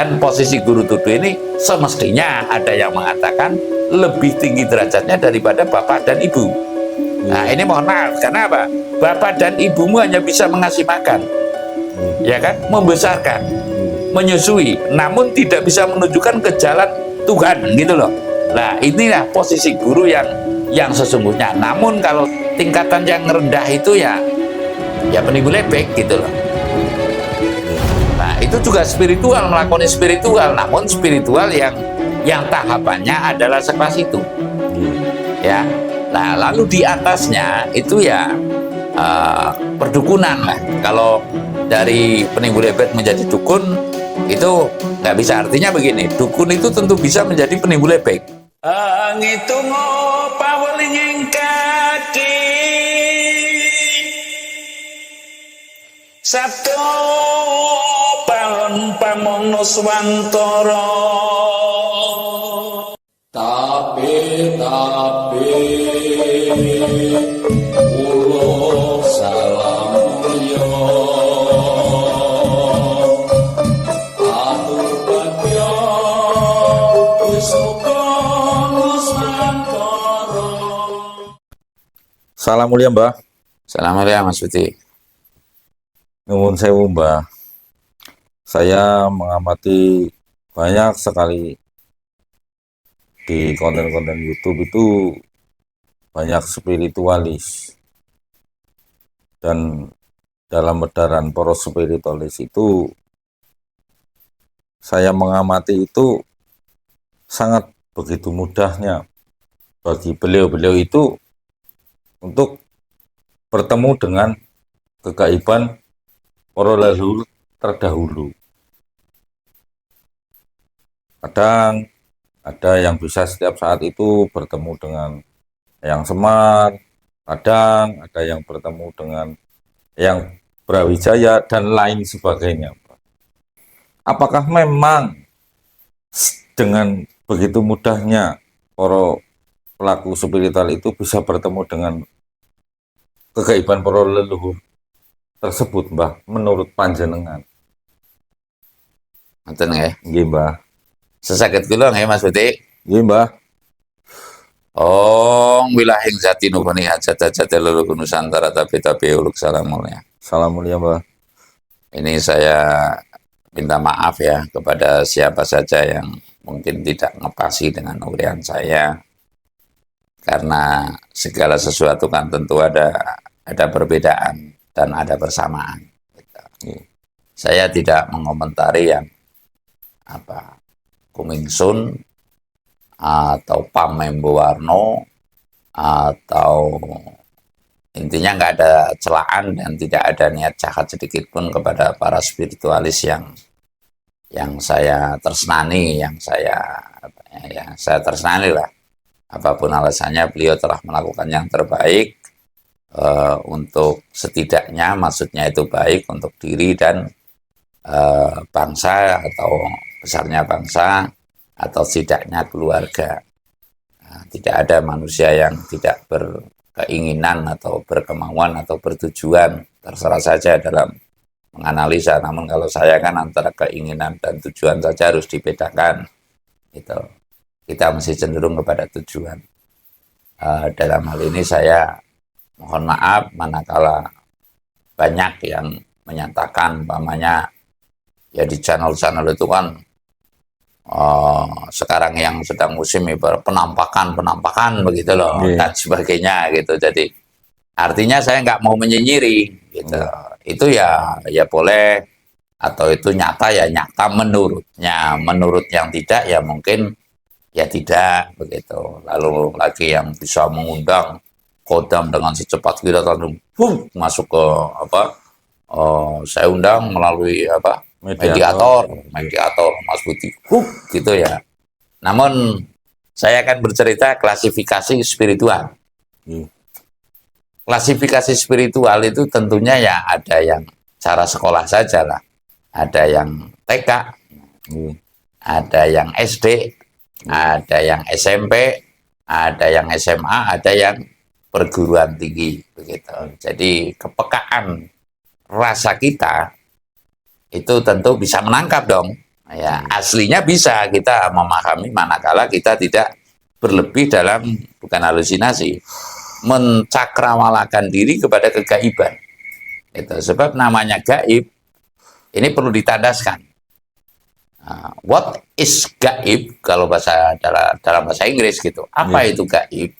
Dan posisi guru tuduh ini semestinya ada yang mengatakan lebih tinggi derajatnya daripada bapak dan ibu. Nah ini mohon maaf, karena apa? Bapak dan ibumu hanya bisa mengasih makan, ya kan, membesarkan, menyusui, namun tidak bisa menunjukkan ke jalan Tuhan, gitu loh. Nah inilah posisi guru yang sesungguhnya. Namun kalau tingkatan yang rendah itu ya penipu lepek, gitu loh. Nah itu juga spiritual, melakoni spiritual, namun spiritual yang tahapannya adalah sekelas itu, ya. Nah lalu di atasnya itu ya perdukunan lah. Kalau dari penimbul hebet menjadi dukun itu nggak bisa. Artinya begini, dukun itu tentu bisa menjadi penimbul hebet. Ngitung paweling kaki sabdo palon pamono swantara tapi ulo salam mulya atur bagya isuka nusantara. Salam mulia Mbah. Salam mulia Mas Budi. Nuwun sewu Mbah. Saya mengamati banyak sekali di konten-konten YouTube itu banyak spiritualis, dan dalam edaran poros spiritualis itu saya mengamati itu sangat begitu mudahnya bagi beliau-beliau itu untuk bertemu dengan kegaiban para leluhur terdahulu. Kadang ada yang bisa setiap saat itu bertemu dengan Yang Semar, kadang ada yang bertemu dengan Yang Brawijaya dan lain sebagainya. Apakah memang dengan begitu mudahnya para pelaku spiritual itu bisa bertemu dengan kegaiban para leluhur tersebut, Mbah, menurut panjenengan? Ngoten nggih. Nggih, Mbah. Sesaged kula nggih Mas Budi. Nggih, Mbah. Wilahing jati nubani hajat-hajat leluhur Nusantara tapi uluk salam mulia. Salam mulia, Mbah. Ini saya minta maaf ya kepada siapa saja yang mungkin tidak ngepasi dengan urian saya, karena segala sesuatu kan tentu ada perbedaan dan ada persamaan. Saya tidak mengomentari yang Kumingsun atau Pamembo Warno, atau intinya nggak ada celaan dan tidak ada niat jahat sedikit pun kepada para spiritualis yang saya tersnani, yang saya tersnani lah. Apapun alasannya, beliau telah melakukan yang terbaik untuk setidaknya, maksudnya itu baik untuk diri dan bangsa atau besarnya bangsa atau setidaknya keluarga. Nah, tidak ada manusia yang tidak berkeinginan atau berkemauan atau bertujuan, terserah saja dalam menganalisa. Namun kalau saya kan antara keinginan dan tujuan saja harus dibedakan. Gitu. Kita mesti cenderung kepada tujuan. Dalam hal ini saya mohon maaf manakala banyak yang menyatakan umpamanya ya di channel-channel itu kan sekarang yang sedang musim penampakan begitu loh, dan sebagainya gitu. Jadi artinya saya nggak mau menyinyiri gitu. Itu ya boleh, atau itu nyata ya nyata menurutnya, menurut yang tidak ya mungkin ya tidak begitu. Lalu lagi yang bisa mengundang kodam dengan secepat kita langsung masuk ke saya undang melalui mediator Mas Budi gitu ya. Namun saya akan bercerita klasifikasi spiritual. Klasifikasi spiritual itu tentunya ya ada yang cara sekolah saja lah, ada yang TK, ada yang SD, ada yang SMP, ada yang SMA, ada yang perguruan tinggi begitu. Jadi kepekaan rasa kita itu tentu bisa menangkap dong. Ya, aslinya bisa kita memahami manakala kita tidak berlebih dalam, bukan halusinasi, mencakrawalakan diri kepada kegaiban. Itu sebab namanya gaib ini perlu ditandaskan. What is gaib kalau bahasa dalam bahasa Inggris gitu? Apa itu gaib?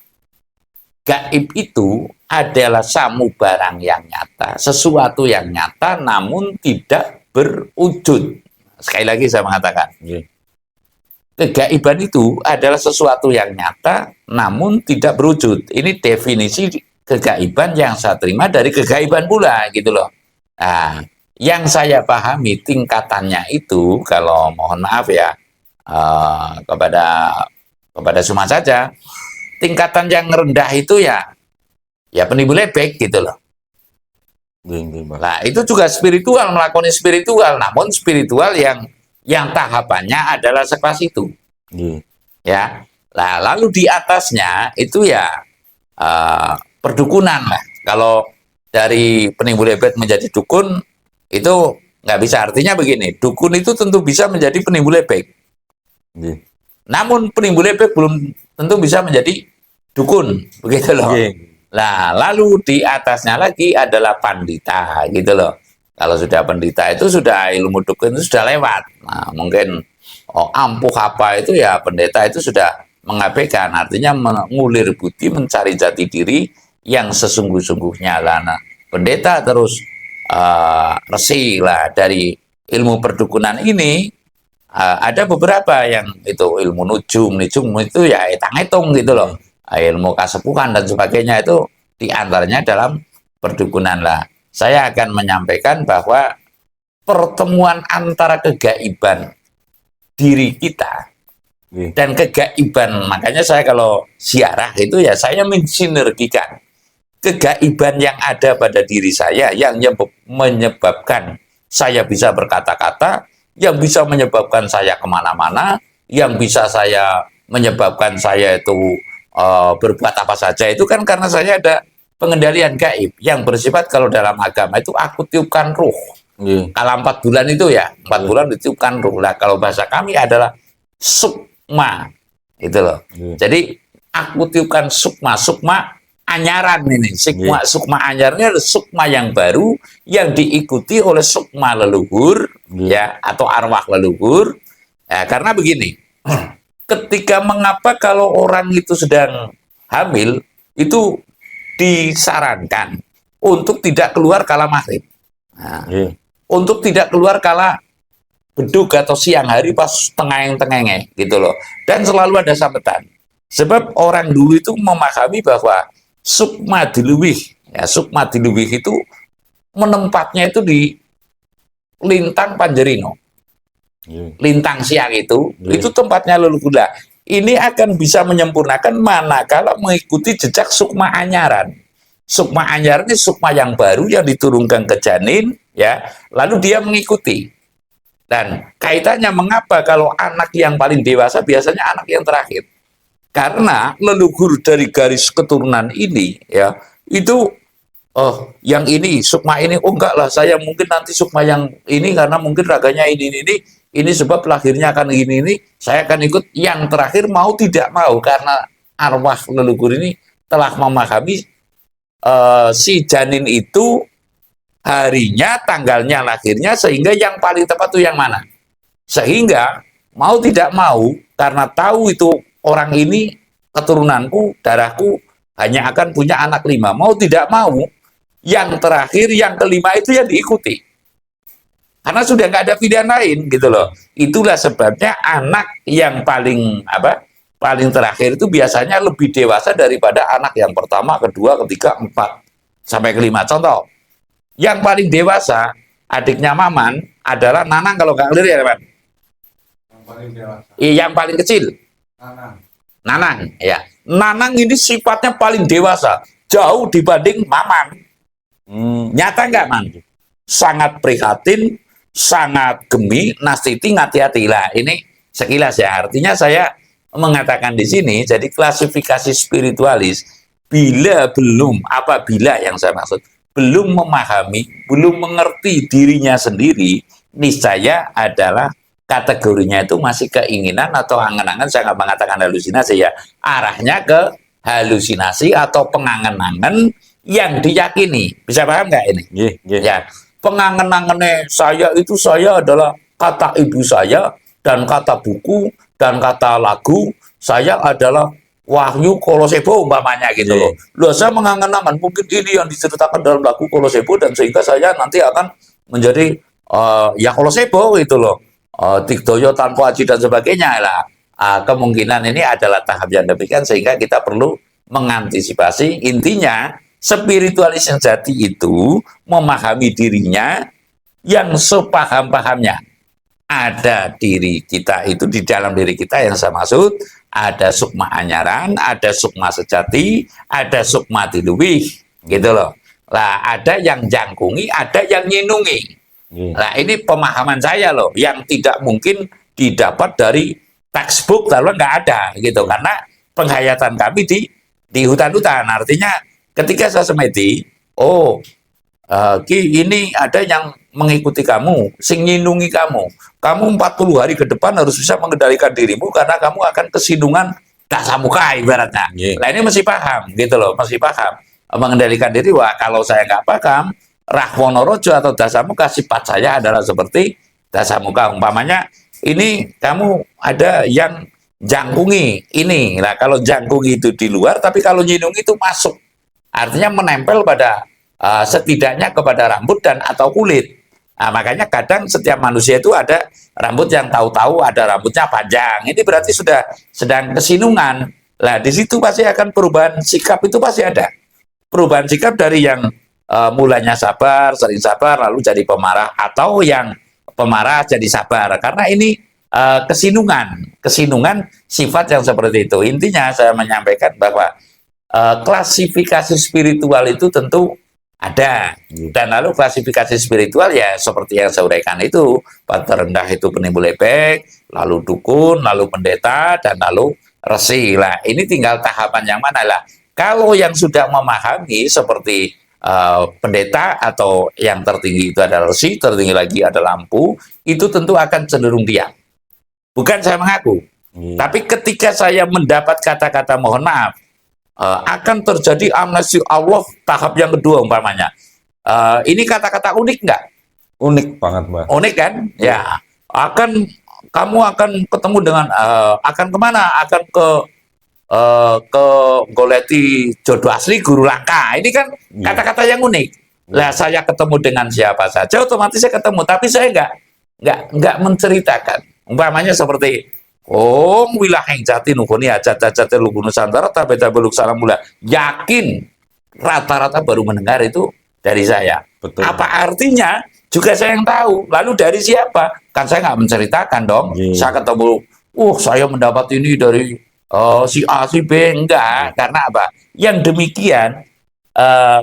Gaib itu adalah samu barang yang nyata, sesuatu yang nyata namun tidak berwujud. Sekali lagi saya mengatakan, kegaiban itu adalah sesuatu yang nyata namun tidak berwujud. Ini definisi kegaiban yang saya terima dari kegaiban pula gitu loh. Nah, yang saya pahami tingkatannya itu, kalau mohon maaf ya, kepada semua saja, tingkatan yang rendah itu ya penimbul ebek gitu loh. Nah, itu juga spiritual, melakukan spiritual, namun spiritual yang tahapannya adalah sekelas itu. Ya. Nah, lalu di atasnya itu ya perdukunan lah. Kalau dari penimbul ebek menjadi dukun itu nggak bisa, artinya begini, dukun itu tentu bisa menjadi penimbul ebek. Namun penimbul ebek belum tentu bisa menjadi dukun, begitu loh. Nah, lalu di atasnya lagi adalah pandita, gitu loh. Kalau sudah pandita itu sudah ilmu dukun itu sudah lewat. Nah, mungkin ampuh apa itu ya pendeta itu sudah mengabaikan, artinya mengulir budi, mencari jati diri yang sesungguh-sungguhnya lah. Nah, pendeta terus resi lah dari ilmu perdukunan ini. Ada beberapa yang itu ilmu nujum itu ya hitung-hitung gitu loh. Ilmu kasepuhan dan sebagainya itu diantaranya dalam perdukunan lah. Saya akan menyampaikan bahwa pertemuan antara kegaiban diri kita dan kegaiban, makanya saya kalau ziarah itu ya saya mensinergikan kegaiban yang ada pada diri saya yang menyebabkan saya bisa berkata-kata, yang bisa menyebabkan saya kemana-mana, yang bisa saya menyebabkan saya itu berbuat apa saja, itu kan karena saya ada pengendalian gaib yang bersifat, kalau dalam agama itu aku tiupkan ruh. Kalau 4 bulan itu ya 4 bulan ditiupkan ruh lah. Kalau bahasa kami adalah sukma itu loh. Jadi aku tiupkan sukma anyaran ini. Sukma anyarannya adalah sukma yang baru yang diikuti oleh sukma leluhur ya, atau arwah leluhur ya. Karena begini, ketika mengapa kalau orang itu sedang hamil itu disarankan untuk tidak keluar kala maghrib, untuk tidak keluar kala beduk atau siang hari pas tengeng-tengenge gitu loh. Dan selalu ada sambetan, sebab orang dulu itu memahami bahwa sukma diluwih ya, sukma diluwih itu menempatnya itu di lintang Panjerino. Lintang siang itu tempatnya leluhur. Ini akan bisa menyempurnakan manakala mengikuti jejak sukma anyaran. Sukma anyaran ini sukma yang baru yang diturunkan ke janin ya, lalu dia mengikuti. Dan kaitannya mengapa kalau anak yang paling dewasa biasanya anak yang terakhir? Karena leluhur dari garis keturunan ini ya, itu yang ini sukma ini, enggak lah, saya mungkin nanti sukma yang ini karena mungkin raganya ini sebab lahirnya akan ini, saya akan ikut yang terakhir mau tidak mau, karena arwah leluhur ini telah memahami si janin itu harinya, tanggalnya lahirnya, sehingga yang paling tepat itu yang mana. Sehingga mau tidak mau, karena tahu itu orang ini keturunanku, darahku hanya akan punya anak 5, mau tidak mau yang terakhir, yang kelima itu yang diikuti. Karena sudah nggak ada pilihan lain gitu loh. Itulah sebabnya anak yang paling terakhir itu biasanya lebih dewasa daripada anak yang pertama, kedua, ketiga, 4 sampai kelima. Contoh, yang paling dewasa adiknya Maman adalah Nanang, kalau nggak keliru ya teman. Yang paling dewasa. Yang paling kecil. Nanang ya. Nanang ini sifatnya paling dewasa, jauh dibanding Maman. Nyata nggak, Man? Sangat prihatin, sangat gemi, nastiti, ngati-hati lah. Ini sekilas ya. Artinya saya mengatakan di sini, jadi klasifikasi spiritualis apabila yang saya maksud belum memahami, belum mengerti dirinya sendiri, niscaya adalah kategorinya itu masih keinginan atau angan-angan, saya nggak mengatakan halusinasi ya, arahnya ke halusinasi atau pengangen-angen yang diyakini. Bisa paham nggak ini? Ya, pengangen-angennya saya itu, saya adalah kata ibu saya dan kata buku dan kata lagu, saya adalah Wahyu Kolosebo umpamanya gitu loh. Loh, saya mengangen-angen mungkin ini yang diceritakan dalam lagu Kolosebo dan sehingga saya nanti akan menjadi ya Kolosebo gitu loh. Tigdoyo tanpa aji dan sebagainya lah. Kemungkinan ini adalah tahap yang demikian sehingga kita perlu mengantisipasi. Intinya spiritualis yang jati itu memahami dirinya yang sepaham-pahamnya. Ada diri kita itu, di dalam diri kita yang saya maksud ada sukma anyaran, ada sukma sejati, ada sukma diluwih gitu loh. Lah ada yang jangkungi, ada yang nyinungi. Nah ini pemahaman saya loh, yang tidak mungkin didapat dari textbook, lalu nggak ada gitu, karena penghayatan kami di hutan-hutan. Artinya ketika saya semedi, Ki ini ada yang mengikuti kamu, sing nyinungi kamu. Kamu 40 hari ke depan harus bisa mengendalikan dirimu karena kamu akan kesinungan dasamuka ibaratnya. Nah ini mesti paham gitu loh, mesti paham. Mengendalikan diri, wah kalau saya nggak paham, Rahwanorojo atau dasamuka, sifat saya adalah seperti dasamuka. Umpamanya ini kamu ada yang jangkungi ini. Nah kalau jangkungi itu di luar, tapi kalau nyinungi itu masuk. Artinya menempel pada setidaknya kepada rambut dan atau kulit. Nah, makanya kadang setiap manusia itu ada rambut yang tahu-tahu ada rambutnya panjang. Ini berarti sudah sedang kesinungan. Nah, di situ pasti akan perubahan sikap, itu pasti ada. Perubahan sikap dari yang mulanya sabar, sering sabar, lalu jadi pemarah, atau yang pemarah jadi sabar. Karena ini kesinungan sifat yang seperti itu. Intinya saya menyampaikan bahwa klasifikasi spiritual itu tentu ada, dan lalu klasifikasi spiritual ya seperti yang saya uraikan itu, terendah itu penimbul efek, lalu dukun, lalu pendeta, dan lalu resi. Lah ini tinggal tahapan yang mana lah. Kalau yang sudah memahami seperti pendeta atau yang tertinggi itu adalah resi, tertinggi lagi ada lampu, itu tentu akan cenderung diam. Bukan saya mengaku, tapi ketika saya mendapat kata-kata mohon maaf, akan terjadi amnesti Allah tahap yang kedua umpamanya. Ini kata-kata unik nggak? Unik banget, Mbak. Unik kan? Ya. Kamu akan ketemu dengan akan kemana? Akan ke goleti jodoh asli guru langka. Ini kan kata-kata yang unik. Lah saya ketemu dengan siapa saja, otomatis saya ketemu, tapi saya nggak menceritakan. Umpamanya seperti wilayah yang jati nukuni aja lugu Nusantara tapi beluk salam mula. Yakin rata-rata baru mendengar itu dari saya. Betul. Apa artinya? Juga saya yang tahu. Lalu dari siapa? Kan saya nggak menceritakan dong. Saya ketemu, saya mendapat ini dari si A, si B. Enggak. Karena apa? Yang demikian,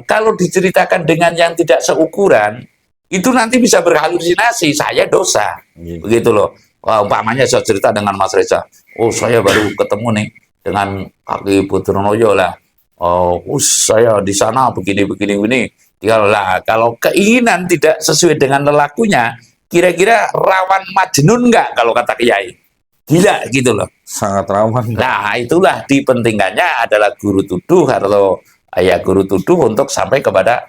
kalau diceritakan dengan yang tidak seukuran, itu nanti bisa berhalusinasi. Saya dosa. Begitu loh. Umpamanya saya cerita dengan Mas Reza, saya baru ketemu nih dengan Kaki Putronoyo lah, saya di sana begini. Lah, kalau keinginan tidak sesuai dengan lelakunya, kira-kira rawan majnun nggak kalau kata Kiai? Gila gitu loh. Sangat rawan. Nah itulah dipentingkannya adalah guru tuduh atau guru tuduh untuk sampai kepada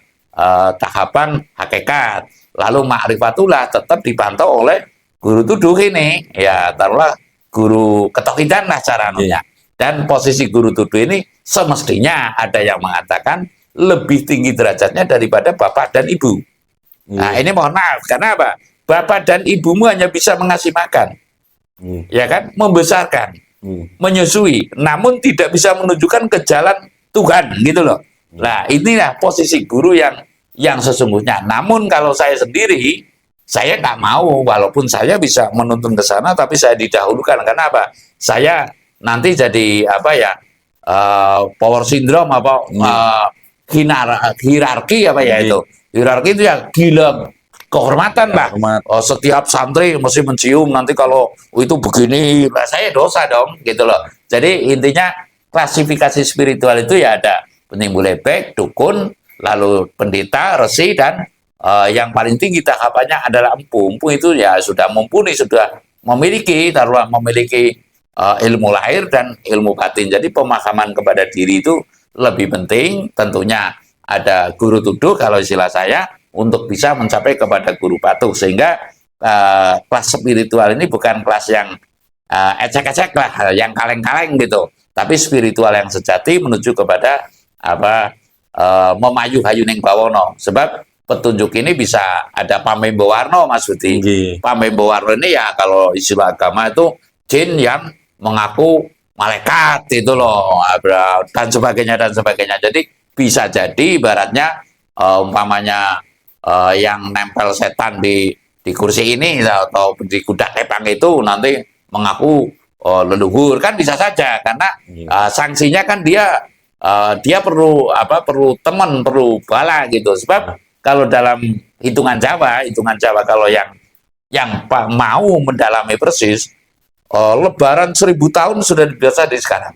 tahapan hakikat. Lalu ma'rifatullah tetap dipantau oleh guru tuduh ini, ya taruhlah guru ketokidan lah caranya. Dan posisi guru tuduh ini semestinya ada yang mengatakan lebih tinggi derajatnya daripada bapak dan ibu. Nah ini mohon maaf, karena apa? Bapak dan ibumu hanya bisa mengasih makan, ya kan, membesarkan, menyusui, namun tidak bisa menunjukkan ke jalan Tuhan gitu loh. Nah inilah posisi guru yang sesungguhnya. Namun kalau saya sendiri, saya nggak mau, walaupun saya bisa menuntun ke sana, tapi saya didahulukan. Karena apa? Saya nanti jadi power syndrome apa hierarki apa ya itu? Hierarki itu ya gila kehormatan lah. Setiap santri mesti mencium nanti kalau itu begini, saya dosa dong gitu loh. Jadi intinya klasifikasi spiritual itu ya ada penimbul efek, dukun, lalu pendeta, resi, dan yang paling tinggi tahapannya adalah empu. Empu itu ya sudah mumpuni, sudah memiliki ilmu lahir dan ilmu batin. Jadi pemahaman kepada diri itu lebih penting. Tentunya ada guru tuduh kalau istilah saya untuk bisa mencapai kepada guru patuh, sehingga kelas spiritual ini bukan kelas yang ecek-ecek lah, yang kaleng-kaleng gitu, tapi spiritual yang sejati menuju kepada memayu hayuning bawono. Sebab petunjuk ini bisa ada pamembo warno, Mas Budi. Pamembo warno ini ya kalau istilah agama itu jin yang mengaku malaikat itu loh, dan sebagainya dan sebagainya. Jadi bisa jadi ibaratnya umpamanya yang nempel setan di kursi ini atau di kuda kepang itu nanti mengaku leluhur, kan bisa saja, karena sanksinya kan dia perlu teman, perlu bala gitu. Sebab kalau dalam hitungan Jawa kalau yang mau mendalami persis, lebaran 1000 tahun sudah biasa di sekarang.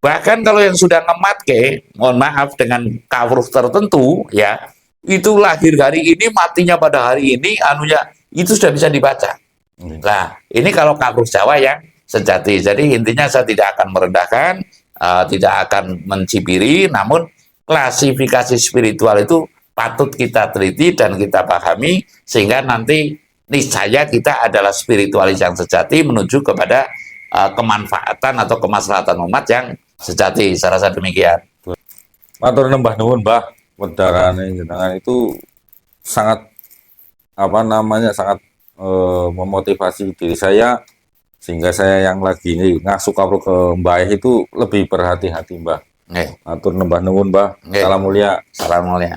Bahkan kalau yang sudah ngemat mohon maaf dengan kafur tertentu ya, itu lahir hari ini, matinya pada hari ini, itu sudah bisa dibaca. Nah, ini kalau kafur Jawa yang sejati. Jadi intinya saya tidak akan merendahkan, tidak akan mencibiri, namun klasifikasi spiritual itu patut kita teliti dan kita pahami, sehingga nanti niscaya kita adalah spiritualis yang sejati menuju kepada kemanfaatan atau kemaslahatan umat yang sejati. Saya rasa demikian. Matur nembah nuwun, Mbah. Wedarane jenengan itu sangat sangat memotivasi diri saya, sehingga saya yang lagi ngasuh kawruh ke Mbah itu lebih berhati-hati, Mbah. Matur nembah nuwun, Mbah. Salam mulia. Salam mulia.